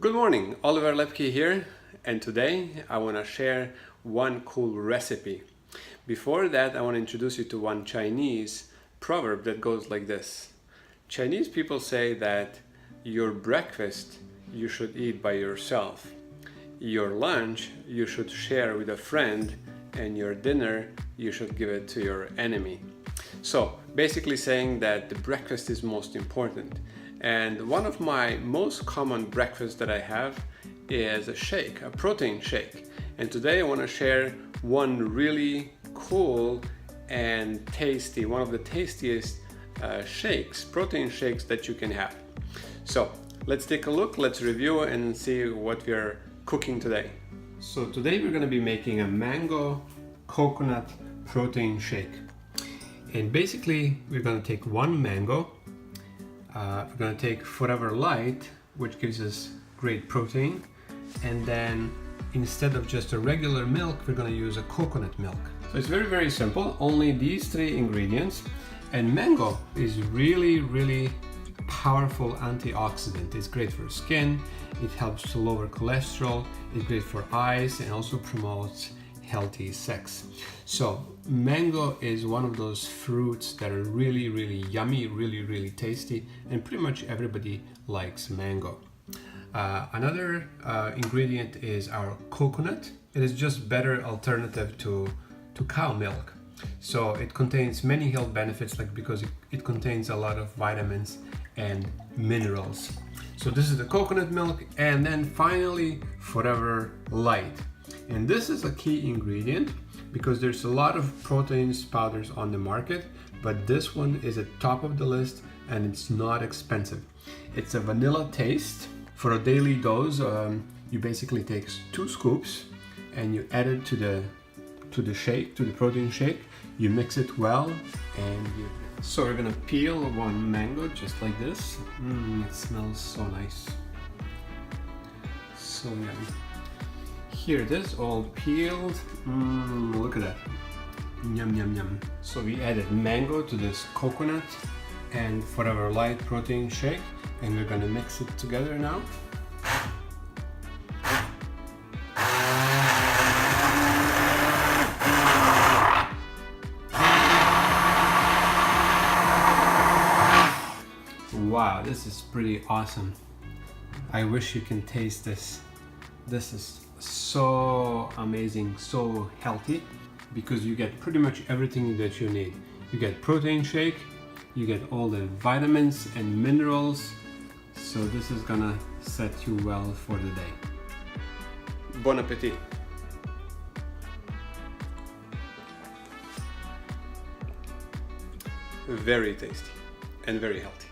Good morning, Oliver Lepke here, and today I want to share one cool recipe. Before that, I want to introduce you to one Chinese proverb that goes like this. Chinese people say that your breakfast you should eat by yourself, your lunch you should share with a friend, and your dinner you should give it to your enemy. So basically saying that the breakfast is most important. And one of my most common breakfasts that I have is a shake, a protein shake. And today I want to share one really cool and tasty, one of the tastiest protein shakes that you can have. So let's take a look, let's review and see what we're cooking today. So today we're going to be making a mango coconut protein shake. And basically we're going to take one mango. We're going to take Forever Lite, which gives us great protein, and then instead of just a regular milk, we're going to use a coconut milk. So it's very, very simple, only these three ingredients. And mango is really powerful antioxidant. It's great for skin, it helps to lower cholesterol, it's great for eyes, and also promotes healthy sex. So mango is one of those fruits that are really yummy, really tasty, and pretty much everybody likes mango. Another ingredient is our coconut. It is just better alternative to cow milk. So it contains many health benefits, because it contains a lot of vitamins and minerals. So this is the coconut milk, and then finally Forever Lite. And this is a key ingredient because there's a lot of proteins powders on the market, but this one is at top of the list and it's not expensive. It's a vanilla taste. For a daily dose, you basically take 2 scoops and you add it to the shake, to the protein shake. You mix it well, and so we're gonna peel one mango just like this. It smells so nice, so yummy. Here it is, all peeled. Look at that. Yum. So we added mango to this coconut and Forever Lite protein shake, and we're gonna mix it together now. Wow, this is pretty awesome. I wish you can taste this. This is so amazing, so healthy, because you get pretty much everything that you need. You get protein shake, you get all the vitamins and minerals, so this is gonna set you well for the day. Bon appetit. Very tasty and very healthy.